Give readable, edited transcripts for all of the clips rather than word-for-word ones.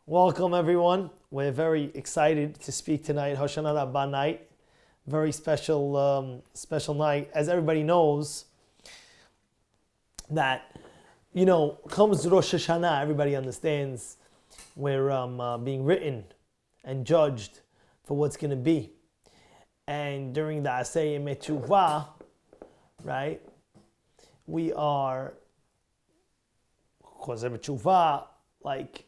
Welcome everyone. We're very excited to speak tonight, Hoshana Rabbah night. Very special night. As everybody knows, that, comes Rosh Hashanah, everybody understands we're being written and judged for what's going to be. And during the Aseh Metuvah, right, we are, because of Metuvah, like,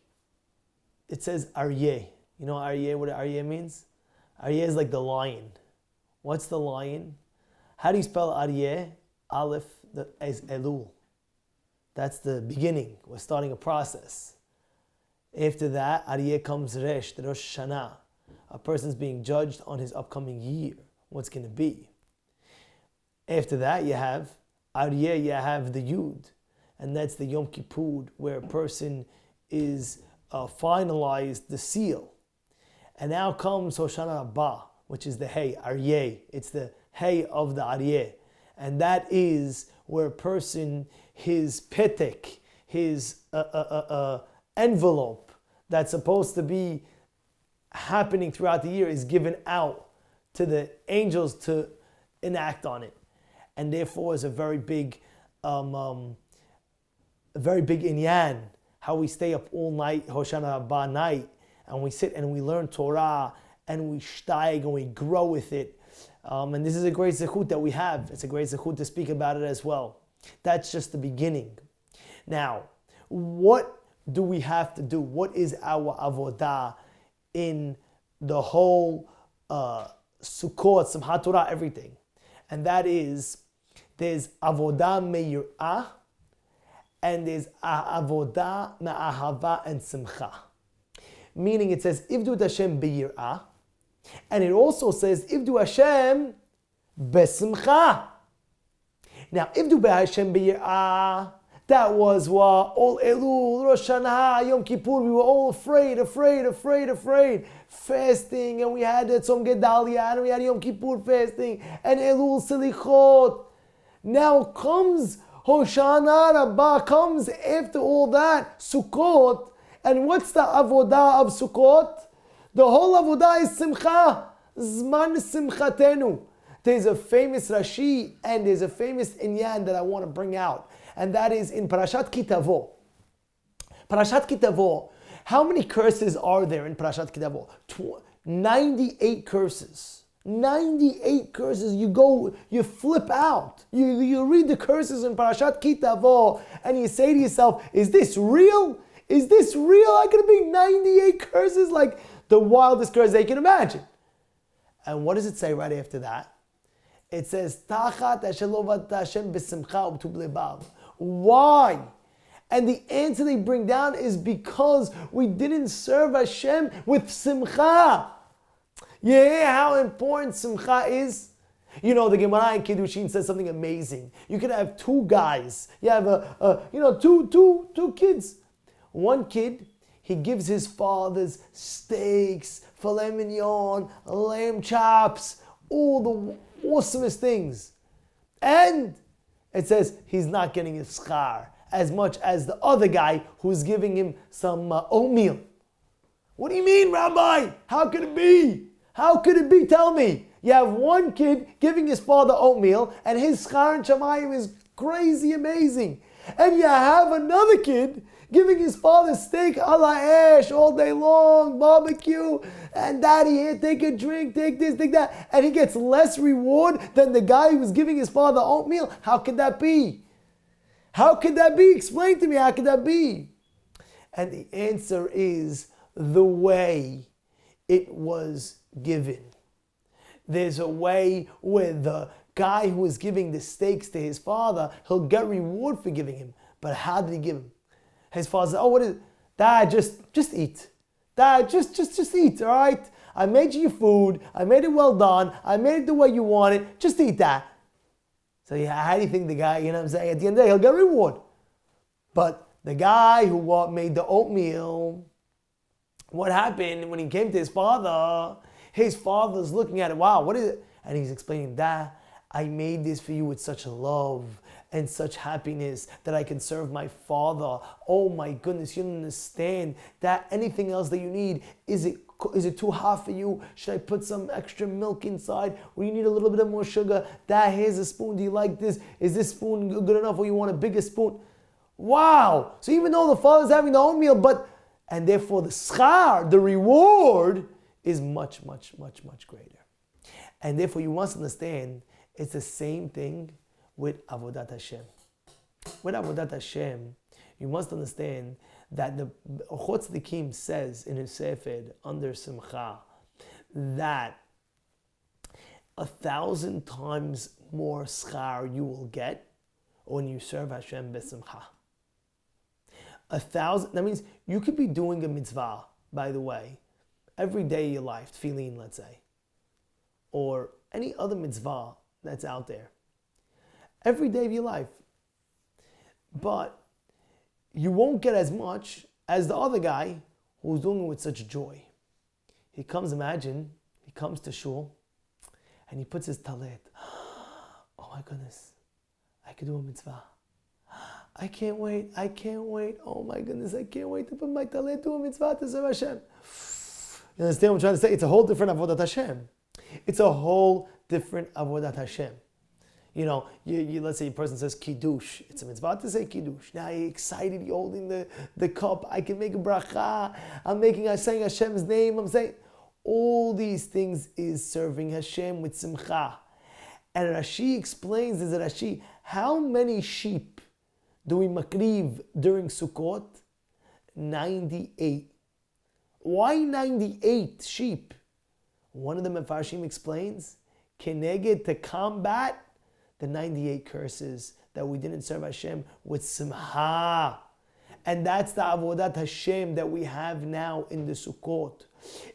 it says Aryeh. You know Aryeh, what Aryeh means? Aryeh is like the lion. What's the lion? How do you spell Aryeh? Aleph is Elul. That's the beginning. We're starting a process. After that, Aryeh comes Resh, the Rosh Hashanah. A person's being judged on his upcoming year, what's going to be. After that, you have Aryeh, you have the Yud. And that's the Yom Kippur, where a person is finalized the seal. And now comes Hoshana Rabbah, which is the Hey, Aryeh. It's the Hey of the Aryeh. And that is where a person, his petek, his envelope that's supposed to be happening throughout the year is given out to the angels to enact on it. And therefore is a very big inyan, how we stay up all night, Hoshana Rabbah night, and we sit and we learn Torah, and we steig and we grow with it. And this is a great zechut that we have. It's a great zechut to speak about it as well. That's just the beginning. Now, what do we have to do? What is our avodah in the whole Sukkot, Simchat Torah, everything? And that is, there's avodah me'yirah, and there's avodah me'ahava and simcha. Meaning it says, Ivdu et Hashem be'yirah, and it also says, Ivdu Hashem be'simcha. Now, Ivdu Hashem be'yirah, that was what? All Elul, Rosh Hashanah, Yom Kippur, we were all afraid. Fasting, and we had Tzom Gedalia, and we had Yom Kippur fasting, and Elul Selichot. Now comes Hoshana Rabbah, comes after all that, Sukkot. And what's the avodah of Sukkot? The whole avodah is simcha. Zman simchatenu. There's a famous Rashi and there's a famous inyan that I want to bring out. And that is in Parashat Kitavo. Parashat Kitavo. How many curses are there in Parashat Kitavo? 98 curses. 98 curses. You flip out. You read the curses in Parashat Kitavo and you say to yourself, is this real? Is this real? I'm going to be 98 curses, like the wildest curses they can imagine. And what does it say right after that? It says, Tachat Hashem b'simcha u'b'tuv lebav. Why? And the answer they bring down is because we didn't serve Hashem with simcha. Yeah, how important simcha is? You know, the Gemara in Kiddushin says something amazing. You can have two guys. You have two kids. One kid, he gives his father's steaks, filet mignon, lamb chops, all the awesomest things. And it says he's not getting his schar as much as the other guy who's giving him some oatmeal. What do you mean, Rabbi? How could it be? How could it be? Tell me. You have one kid giving his father oatmeal and his schar in Shamayim is crazy amazing. And you have another kid giving his father steak a la ash all day long, barbecue, and daddy here, take a drink, take this, take that, and he gets less reward than the guy who was giving his father oatmeal. How could that be? How could that be? Explain to me, how could that be? And the answer is the way it was given. There's a way where the guy who is giving the steaks to his father, he'll get reward for giving him. But how did he give him? His father said, what is it? Dad, just eat. Dad, just eat, all right? I made you your food. I made it well done. I made it the way you want it. Just eat that. So yeah, how do you think the guy, at the end of the day, he'll get a reward. But the guy who made the oatmeal, what happened when he came to his father's looking at it, wow, what is it? And he's explaining, Dad, I made this for you with such love and such happiness that I can serve my Father. Oh my goodness, you don't understand that anything else that you need, is it too hot for you? Should I put some extra milk inside? Or you need a little bit of more sugar? Here's a spoon. Do you like this? Is this spoon good enough or you want a bigger spoon? Wow! So even though the Father's having the own meal, and therefore the schar, the reward, is much, much, much, much greater. And therefore you must understand, it's the same thing with Avodat Hashem. With Avodat Hashem, you must understand that the Ochot Tzadikim says in his Sefer under Simcha that 1,000 times more schar you will get when you serve Hashem besimcha. 1,000, that means you could be doing a mitzvah, by the way, every day of your life, tefillin, let's say, or any other mitzvah that's out there, every day of your life. But you won't get as much as the other guy who's doing it with such joy. He comes to shul, and he puts his talit. Oh my goodness, I could do a mitzvah. I can't wait. Oh my goodness, I can't wait to put my talit to a mitzvah to serve Hashem. You understand what I'm trying to say? It's a whole different avodat Hashem. It's a whole different avodat Hashem. You know, you let's say a person says kiddush. It's a mitzvah to say kiddush. Now you're excited, you're holding the cup. I can make a bracha. I'm saying Hashem's name. I'm saying all these things is serving Hashem with simcha. And Rashi explains, is that Rashi, how many sheep do we makriv during Sukkot? 98. Why 98 sheep? One of the Mefarshim explains, keneged, to combat the 98 curses that we didn't serve Hashem with simcha. And that's the avodat Hashem that we have now in the Sukkot.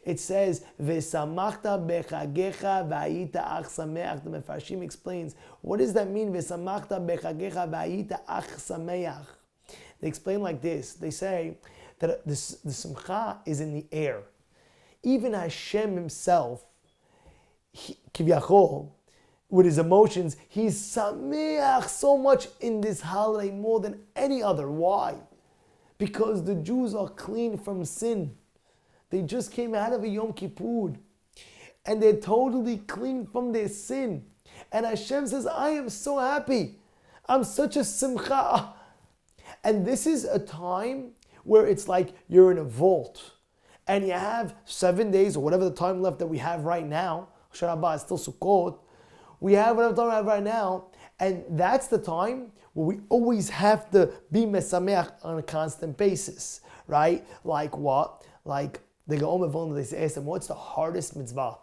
It says, V'samachta bechagecha v'ayita ach sameach. The Mefarshim explains, what does that mean? V'samachta bechagecha v'ayita ach sameach. They explain like this. They say that the simcha is in the air. Even Hashem himself, Kivyachol, with his emotions, he's sameach so much in this holiday more than any other. Why? Because the Jews are clean from sin. They just came out of a Yom Kippur. And they're totally clean from their sin. And Hashem says, I am so happy. I'm such a simcha. And this is a time where it's like you're in a vault. And you have 7 days or whatever the time left that we have right now. Hoshana Rabbah is still Sukkot. We have whatever time we have right now. And that's the time where we always have to be mesameach on a constant basis. Right? Like what? Like the Gaon Vilna, they asked him, what's the hardest mitzvah?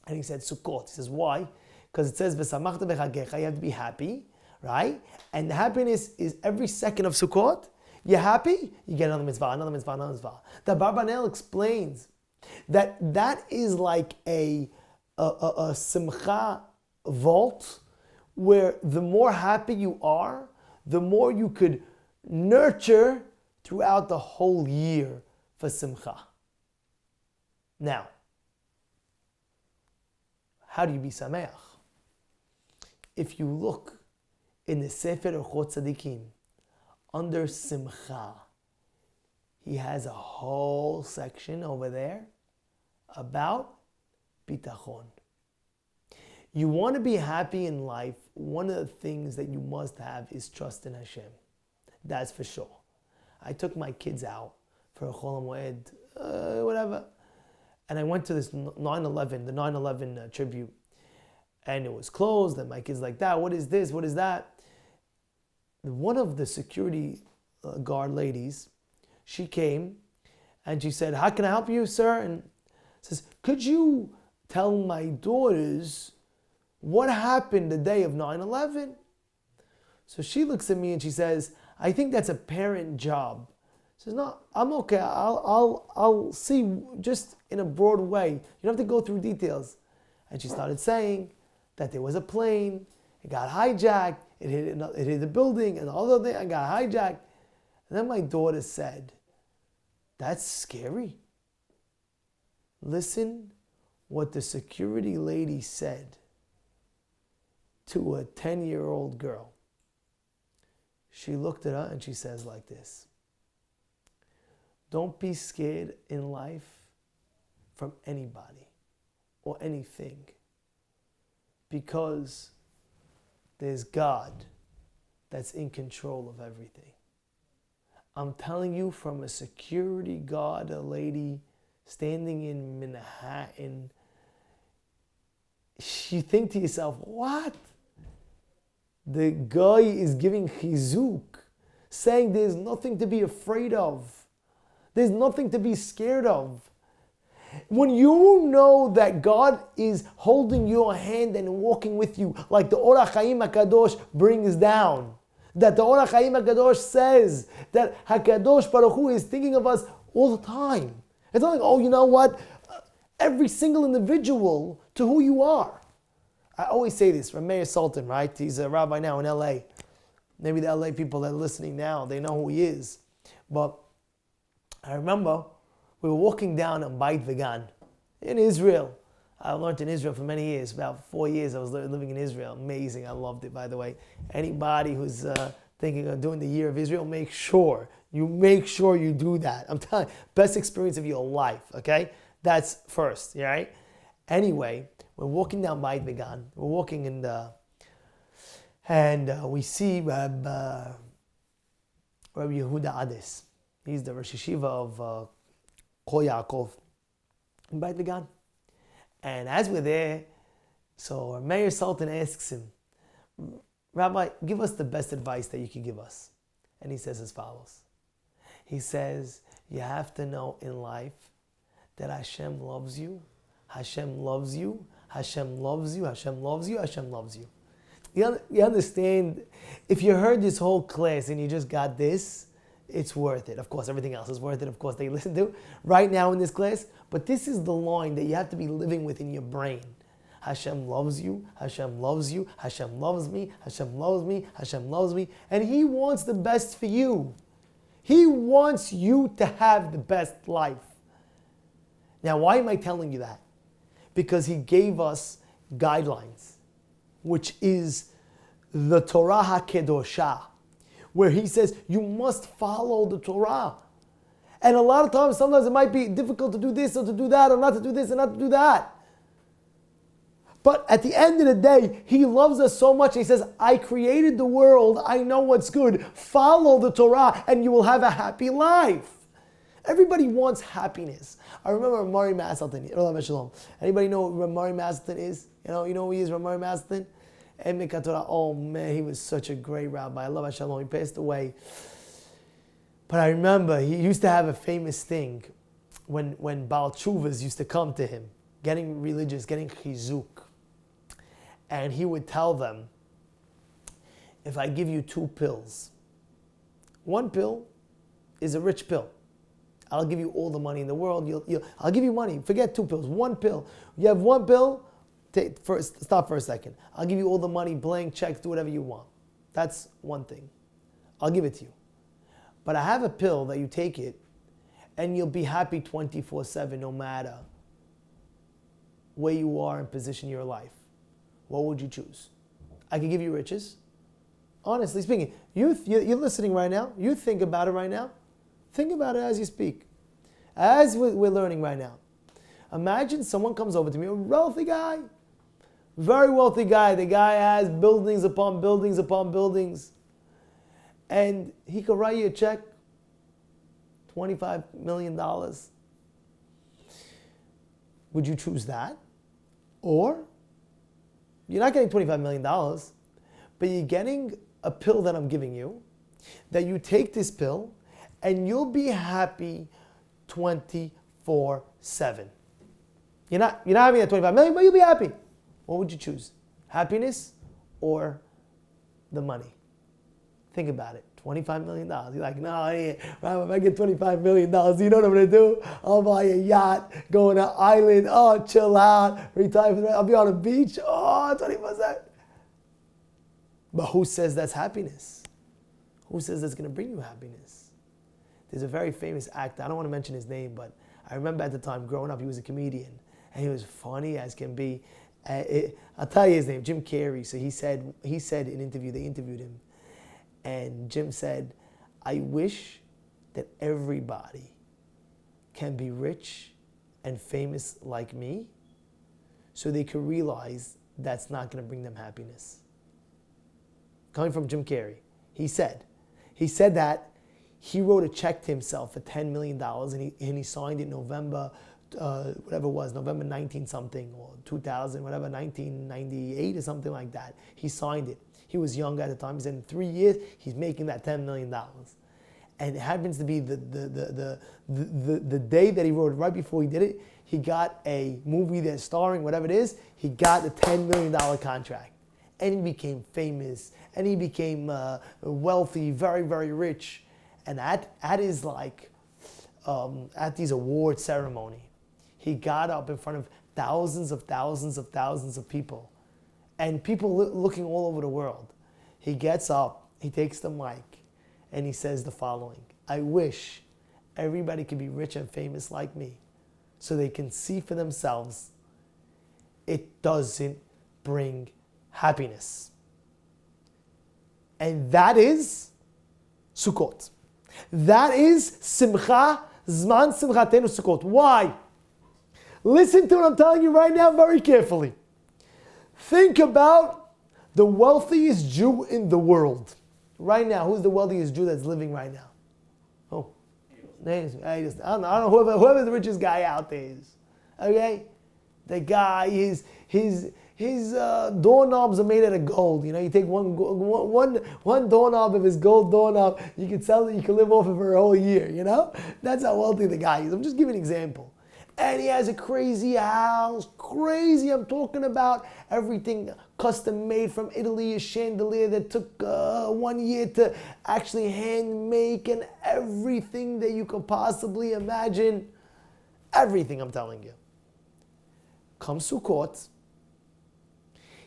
And he said, Sukkot. He says, why? Because it says, V'samachta b'chagecha, you have to be happy, right? And the happiness is every second of Sukkot. You're happy, you get another mitzvah, another mitzvah, another mitzvah. The Barbanel explains that is like a simcha vault, where the more happy you are, the more you could nurture throughout the whole year for simcha. Now, how do you be sameach? If you look in the Sefer Ochot Tzadikim, under simcha, he has a whole section over there about bitachon. You want to be happy in life, one of the things that you must have is trust in Hashem. That's for sure. I took my kids out for a Chol HaMoed, whatever. And I went to this 9/11, the 9/11 tribute. And it was closed, and my kids like, that, what is this, what is that? One of the security guard ladies, she came, and she said, how can I help you, sir? And says, could you tell my daughters what happened the day of 9/11? So she looks at me and she says, I think that's a parent job. She says, no, I'm okay. I'll see just in a broad way. You don't have to go through details. And she started saying that there was a plane, it got hijacked, it hit the building, and all the thing, and got hijacked. And then my daughter said, that's scary. Listen what the security lady said to a 10-year-old girl. She looked at her and she says like this: don't be scared in life from anybody or anything, because there's God that's in control of everything. I'm telling you, from a security guard, a lady standing in Manhattan, you think to yourself, what? The guy is giving chizuk, saying there's nothing to be afraid of. There's nothing to be scared of. When you know that God is holding your hand and walking with you, like the Orach Chaim HaKadosh brings down, that the Orach Chaim HaKadosh says that HaKadosh Baruch Hu is thinking of us all the time. It's not like, oh, you know what? Every single individual to who you are. I always say this from Meir Sultan, right? He's a rabbi now in LA. Maybe the LA people that are listening now, they know who he is. But I remember we were walking down on Beit Vegan in Israel. I learned in Israel for many years. About 4 years I was living in Israel. Amazing. I loved it, by the way. Anybody who's thinking of doing the year of Israel, make sure you do that. I'm telling you, best experience of your life, okay? That's first, all right? Anyway, we're walking down Beit Vegan. We're walking in and we see Rabbi Yehuda Ades. He's the Rosh Yeshiva of Kol Yaakov in Beit Vegan. And as we're there, so Meir Sultan asks him, Rabbi, give us the best advice that you can give us. And he says as follows. He says, you have to know in life that Hashem loves you, Hashem loves you, Hashem loves you, Hashem loves you, Hashem loves you. You understand, if you heard this whole class and you just got this, it's worth it. Of course, everything else is worth it. Of course, they listen to right now in this class. But this is the line that you have to be living with in your brain. Hashem loves you, Hashem loves you, Hashem loves me, Hashem loves me, Hashem loves me. And He wants the best for you. He wants you to have the best life. Now, why am I telling you that? Because He gave us guidelines, which is the Torah HaKedoshah, where He says you must follow the Torah. And a lot of times, sometimes it might be difficult to do this or to do that, or not to do this and not to do that. But at the end of the day, He loves us so much. He says, I created the world. I know what's good. Follow the Torah and you will have a happy life. Everybody wants happiness. I remember Mari Maselton. Anybody know what Mari Maselton is? You know who he is, Mari Maselton? Oh man, he was such a great rabbi. I love Shalom. He passed away. But I remember he used to have a famous thing when Baal Tshuvas used to come to him, getting religious, getting chizuk. And he would tell them, if I give you 2 pills, one pill is a rich pill. I'll give you all the money in the world. I'll give you money. Forget 2 pills. 1 pill. You have 1 pill. Stop for a second. I'll give you all the money, blank checks, do whatever you want. That's one thing. I'll give it to you. But I have a pill that you take it, and you'll be happy 24/7, no matter where you are and position in your life. What would you choose? I can give you riches. Honestly speaking, you're listening right now. You think about it right now. Think about it as you speak. As we're learning right now. Imagine someone comes over to me, a wealthy guy, very wealthy guy. The guy has buildings upon buildings upon buildings. And he could write you a check, $25 million. Would you choose that? Or, you're not getting $25 million, but you're getting a pill that I'm giving you, that you take this pill, and you'll be happy 24/7. You're not having that 25 million, but you'll be happy. What would you choose? Happiness or the money? Think about it. $25 million. You're like, no, if I get $25 million, you know what I'm going to do? I'll buy a yacht, go on an island, chill out, retire, I'll be on a beach, 24/7. But who says that's happiness? Who says that's going to bring you happiness? There's a very famous actor, I don't want to mention his name, but I remember at the time, growing up, he was a comedian, and he was funny as can be. I'll tell you his name, Jim Carrey. So he said in an interview, they interviewed him, And Jim said, I wish that everybody can be rich and famous like me so they could realize that's not going to bring them happiness. Coming from Jim Carrey, he said that he wrote a check to himself for $10 million and he signed it November, whatever it was, November 19 something or 2000, whatever, 1998 or something like that. He signed it. He was young at the time. He said in 3 years, he's making that $10 million. And it happens to be the day that he wrote it, right before he did it, he got a movie that's starring, whatever it is, he got a $10 million contract. And he became famous, and he became wealthy, very, very rich. And at his at these award ceremony, he got up in front of thousands of people, and people looking all over the world. He gets up, he takes the mic, and he says the following: I wish everybody could be rich and famous like me so they can see for themselves it doesn't bring happiness. And that is Sukkot. That is Simcha, Zman Simchatenu Sukkot. Why? Listen to what I'm telling you right now very carefully. Think about the wealthiest Jew in the world. Right now, who's the wealthiest Jew that's living right now? Oh, I don't know whoever the richest guy out there is. Okay? The guy, his doorknobs are made out of gold. You take one doorknob of his gold doorknob, you can sell it, you can live off it for a whole year, That's how wealthy the guy is. I'm just giving an example. And he has a crazy house, crazy. I'm talking about everything custom made from Italy, a chandelier that took 1 year to actually hand make, and everything that you could possibly imagine. Everything, I'm telling you. Comes Sukkot.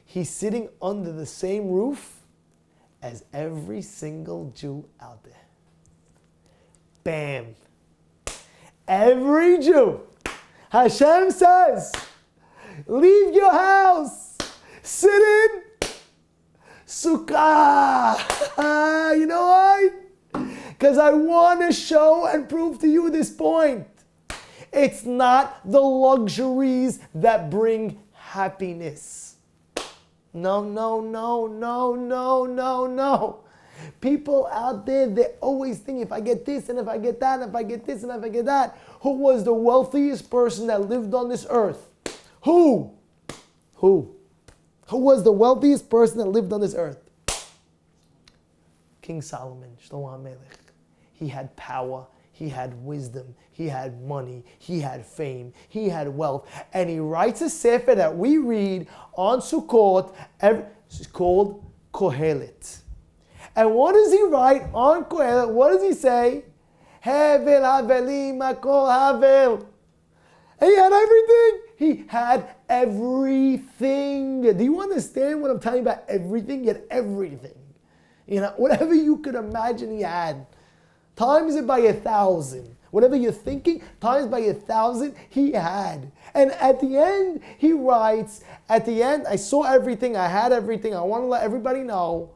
He's sitting under the same roof as every single Jew out there. Bam. Every Jew. Hashem says, leave your house, sit in Sukkah. You know why? Because I want to show and prove to you this point. It's not the luxuries that bring happiness. No. People out there, they always think, if I get this and if I get that, if I get this and if I get that. Who was the wealthiest person that lived on this earth? Who? Who was the wealthiest person that lived on this earth? King Solomon, Shlomo HaMelech. He had power, he had wisdom, he had money, he had fame, he had wealth. And he writes a sefer that we read on Sukkot, it's called Kohelet. And what does he write on Kohelet? What does he say? Hevel havelim makol havel. And he had everything. He had everything. Do you understand what I'm telling you about everything? He had everything. Whatever you could imagine he had. Times it by 1,000. Whatever you're thinking, times by 1,000, he had. And at the end, he writes, I saw everything, I had everything, I want to let everybody know.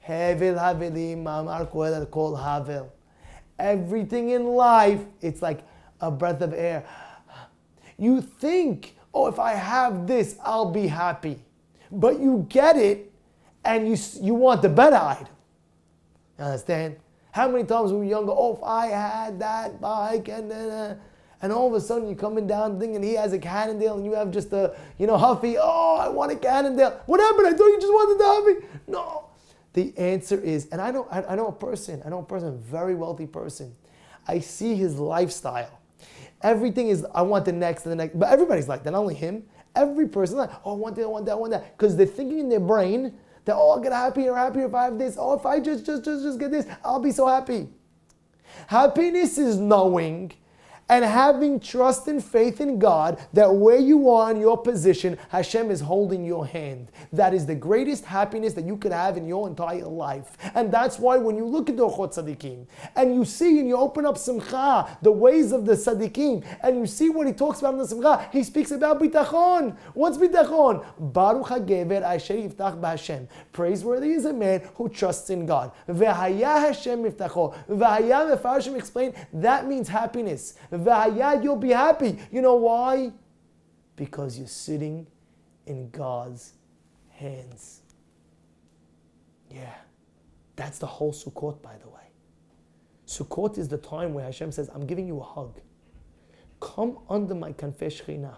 Hevel havelim mamar kohelet kol havel. Everything in life, it's like a breath of air. You think, if I have this, I'll be happy. But you get it, and you want the better item. You understand? How many times when we were younger, if I had that bike, and all of a sudden you're coming down thinking he has a Cannondale, and you have just a, Huffy, I want a Cannondale. What happened? I thought you just wanted the Huffy. No. The answer is, and I know a person, a very wealthy person. I see his lifestyle. Everything is, I want the next and the next. But everybody's like that, not only him. Every person is like, I want that, I want that, I want that. Because they're thinking in their brain that, I'll get happier if I have this. If I just get this, I'll be so happy. Happiness is knowing and having trust and faith in God that where you are in your position, Hashem is holding your hand. That is the greatest happiness that you could have in your entire life. And that's why when you look at the Ochot Tzadikim and you see and you open up Simcha, the ways of the Tzadikim, and you see what he talks about in the Simcha, he speaks about bitachon. What's bitachon? Baruch HaGever Asher Yiftach B'Hashem. Praiseworthy is a man who trusts in God. V'haya Hashem Yiftacho. V'haya, the Farshim explain, that means happiness. V'haya, you'll be happy. You know why? Because you're sitting in God's hands. Yeah. That's the whole Sukkot, by the way. Sukkot is the time where Hashem says, I'm giving you a hug. Come under my kanfei Shechina.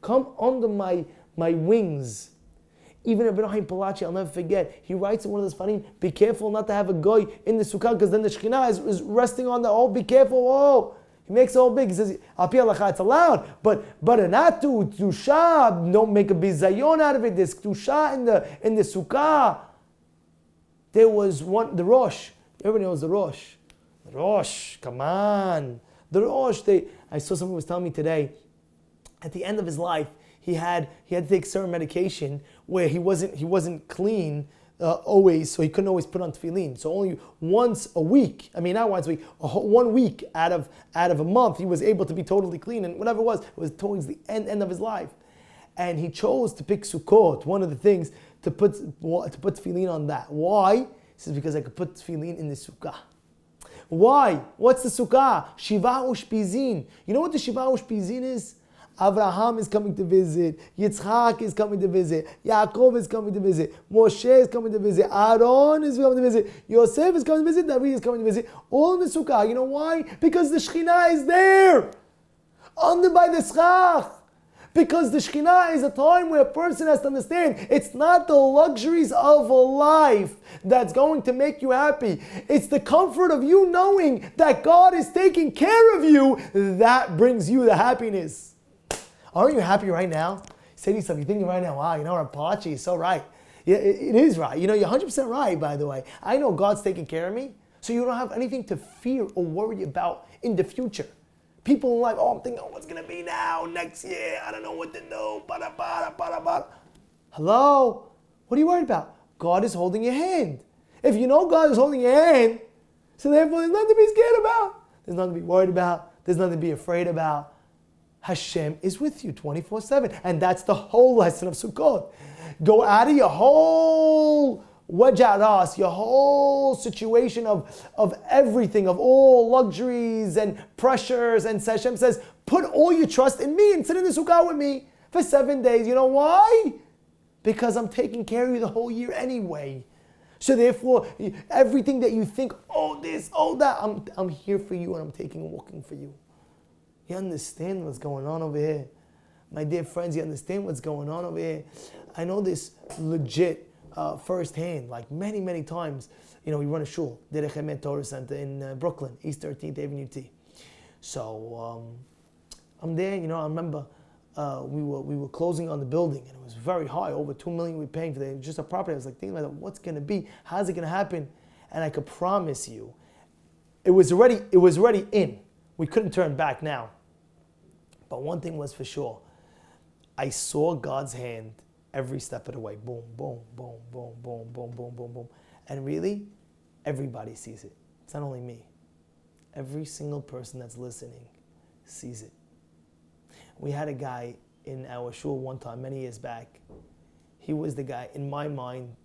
Come under my wings. Even Rabbi Palacci, I'll never forget, he writes in one of those funny, be careful not to have a goy in the sukkah, because then the Shekhinah is resting on the, oh, be careful, oh. He makes it all big. He says, Al pi halacha, it's allowed, but not to Kedusha, don't make a bizayon out of it. There's Kedusha in the sukkah. There was one, the Rosh. Everybody knows the Rosh. The Rosh, come on. The Rosh, I saw someone was telling me today, at the end of his life, he had to take certain medication where he wasn't clean always, so he couldn't always put on tefillin. So only once a week, not once a week, 1 week out of a month, he was able to be totally clean. And whatever it was towards the end of his life. And he chose to pick Sukkot, one of the things, to put tefillin on that. Why? He says, because I could put tefillin in the sukkah. Why? What's the sukkah? Shiva Ushpizin. You know what the Shiva Ushpizin is? Abraham is coming to visit. Yitzchak is coming to visit. Yaakov is coming to visit. Moshe is coming to visit. Aaron is coming to visit. Yosef is coming to visit. David is coming to visit. All in the sukkah. You know why? Because the Shekhinah is there. Under by the schach. Because the Shekhinah is a time where a person has to understand it's not the luxuries of a life that's going to make you happy. It's the comfort of you knowing that God is taking care of you that brings you the happiness. Aren't you happy right now? Say to yourself, you're thinking right now, wow, Palacci is so right. Yeah, it is right. You're 100% right, by the way. I know God's taking care of me, so you don't have anything to fear or worry about in the future. People are like, I'm thinking, what's going to be now, next year? I don't know what to do. Hello? What are you worried about? God is holding your hand. If you know God is holding your hand, so therefore there's nothing to be scared about. There's nothing to be worried about. There's nothing to be afraid about. Hashem is with you 24/7. And that's the whole lesson of Sukkot. Go out of your whole wajaras, your whole situation of everything, of all luxuries and pressures. And Hashem says, put all your trust in me and sit in the Sukkah with me for 7 days. You know why? Because I'm taking care of you the whole year anyway. So therefore, everything that you think, this, that, I'm here for you and I'm taking and walking for you. You understand what's going on over here? My dear friends, you understand what's going on over here? I know this legit firsthand, like many, many times. We run a shul, Derech Emet Torah Center in Brooklyn, East 13th Avenue T. So I'm there, I remember we were closing on the building and it was very high, over $2 million we were paying for it. Just a property. I was like thinking about what's going to be? How's it going to happen? And I could promise you, it was already in. We couldn't turn back now. But one thing was for sure. I saw God's hand every step of the way. Boom, boom, boom, boom, boom, boom, boom, boom, boom. And really, everybody sees it. It's not only me. Every single person that's listening sees it. We had a guy in our shul one time, many years back. He was the guy, in my mind,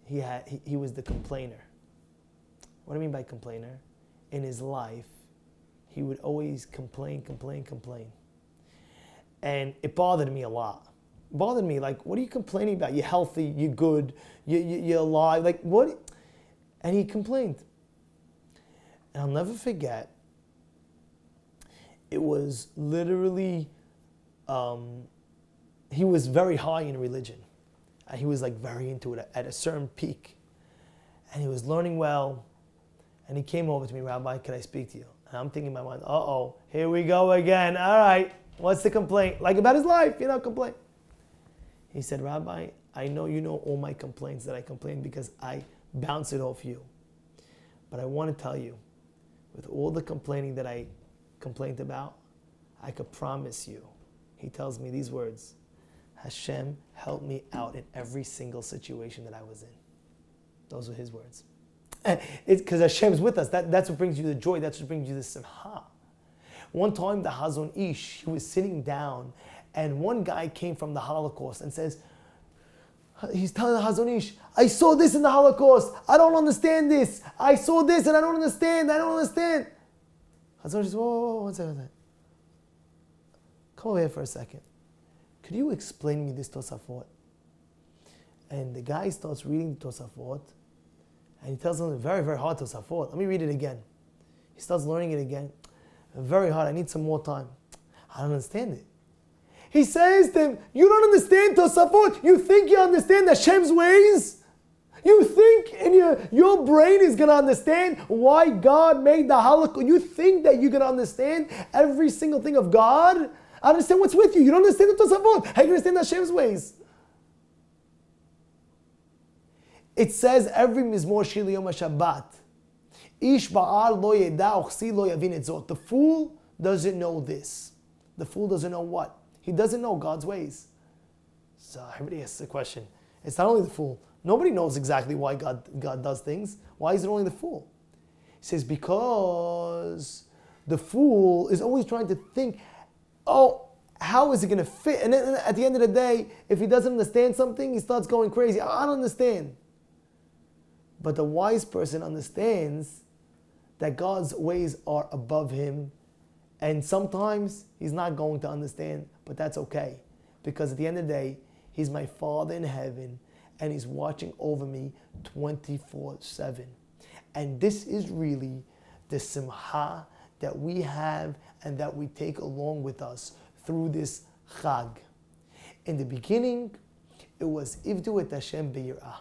he was the complainer. What do I mean by complainer? In his life, he would always complain. And it bothered me a lot. It bothered me, like, what are you complaining about? You're healthy, you're good, you're alive, like, what? And he complained. And I'll never forget, it was literally, he was very high in religion. And he was like very into it at a certain peak. And he was learning well. And he came over to me, Rabbi, can I speak to you? And I'm thinking in my mind, here we go again. All right, what's the complaint? Like about his life, complaint. He said, Rabbi, I know you know all my complaints that I complain because I bounce it off you. But I want to tell you, with all the complaining that I complained about, I could promise you, he tells me these words, Hashem helped me out in every single situation that I was in. Those were his words. It's because Hashem's with us. That's what brings you the joy. That's what brings you the simcha. One time the Hazon Ish, he was sitting down, and one guy came from the Holocaust and says, he's telling the Hazon Ish, I saw this in the Holocaust. I don't understand this. I saw this and I don't understand. I don't understand. Hazon Ish says, whoa, one second. Come over here for a second. Could you explain me this Tosafot? And the guy starts reading the Tosafot, and he tells him, very, very hard Tosafot. Let me read it again. He starts learning it again. Very hard. I need some more time. I don't understand it. He says to him, you don't understand Tosafot. You think you understand Hashem's ways? You think in your brain is going to understand why God made the Holocaust? You think that you're going to understand every single thing of God? I understand what's with you. You don't understand the Tosafot. How do you understand Hashem's ways? It says every Mizmor Shir Yom HaShabbat, Ish ba'al lo yeda uchsi lo yavin et zot. The fool doesn't know this. The fool doesn't know what? He doesn't know God's ways. So everybody asks the question. It's not only the fool. Nobody knows exactly why God does things. Why is it only the fool? He says because the fool is always trying to think, oh, how is it going to fit? And then at the end of the day, if he doesn't understand something, he starts going crazy. I don't understand. But the wise person understands that God's ways are above him. And sometimes he's not going to understand, but that's okay. Because at the end of the day, he's my Father in heaven, and he's watching over me 24/7. And this is really the simcha that we have and that we take along with us through this Chag. In the beginning, it was Ivdu et Hashem b'yirah.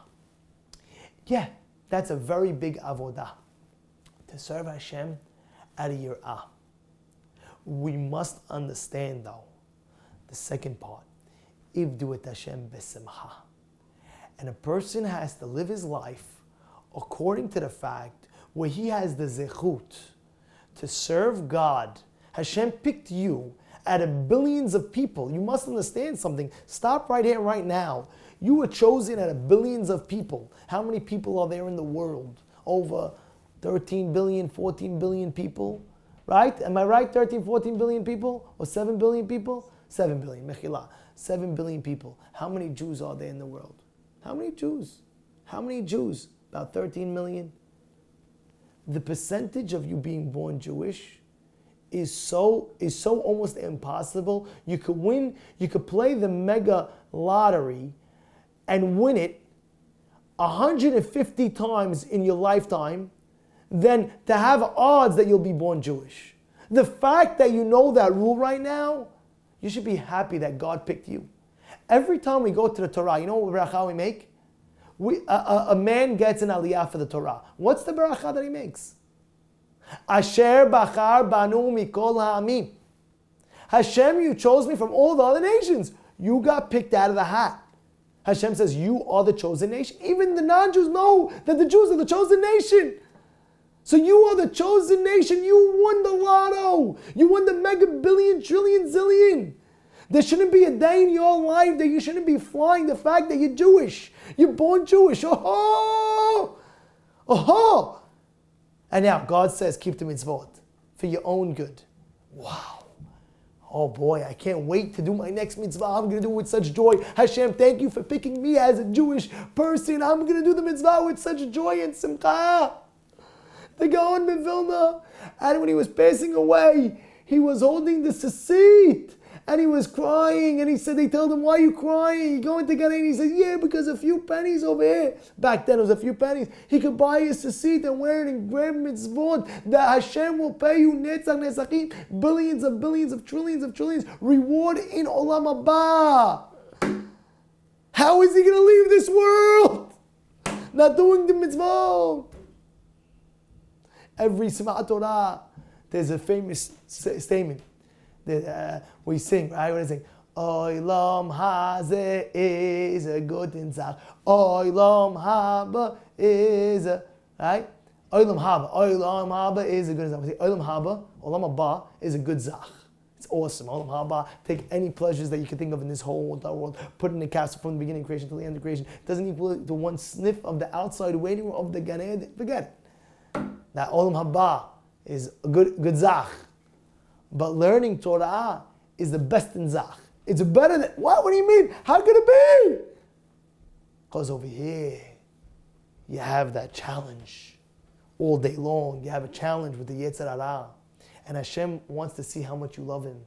Yeah, that's a very big avodah. To serve Hashem out of yirah. We must understand though, the second part, Ivdu et Hashem b'simcha. And a person has to live his life according to the fact where he has the zechut to serve God. Hashem picked you out of billions of people. You must understand something. Stop right here, right now. You were chosen out of billions of people. How many people are there in the world? Over 13 billion, 14 billion people, right? Am I right? 13, 14 billion people? Or 7 billion people? 7 billion, mechila. 7 billion people. How many Jews are there in the world? How many Jews? How many Jews? About 13 million. The percentage of you being born Jewish is so almost impossible. You could win, you could play the mega lottery and win it 150 times in your lifetime than to have odds that you'll be born Jewish. The fact that you know that rule right now, you should be happy that God picked you. Every time we go to the Torah, you know what bracha we make? A man gets an aliyah for the Torah. What's the bracha that he makes? Asher bachar banu mikol ha'amim. Hashem, you chose me from all the other nations. You got picked out of the hat. Hashem says, you are the chosen nation. Even the non-Jews know that the Jews are the chosen nation. So you are the chosen nation. You won the lotto. You won the mega billion, trillion, zillion. There shouldn't be a day in your life that you shouldn't be flying the fact that you're Jewish. You're born Jewish. Oh-ho! Oh-ho! And now God says, keep the mitzvot for your own good. Wow. Oh boy, I can't wait to do my next mitzvah. I'm going to do it with such joy. Hashem, thank you for picking me as a Jewish person. I'm going to do the mitzvah with such joy and simcha. The Gaon in Vilna. And when he was passing away, he was holding the seat. And he was crying, and he said, they told him, why are you crying? You're going to get in. He said, yeah, because a few pennies over here. Back then it was a few pennies. He could buy a seat and wear it and grab mitzvot that Hashem will pay you netzach netzachim, billions of trillions, reward in olam haba. How is he going to leave this world? Not doing the mitzvot. Every Simchat Torah, there's a famous statement. We sing, right? When I sing, Olam hazeh is a good inzach. Olam haba is a, right? Olam haba. Olam haba is a good example. Olam haba, olam haba is a good zach. It's awesome. Olam haba, take any pleasures that you can think of in this whole entire world, put it in a capsule from the beginning of creation to the end of creation. It doesn't equal to one sniff of the outside waiting room of the Gan Eden. Forget it. That olam haba is a good zach. But learning Torah is the best in zach. It's better than, what? What do you mean? How could it be? Because over here, you have that challenge. All day long, you have a challenge with the Yetzer Hara. And Hashem wants to see how much you love Him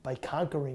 by conquering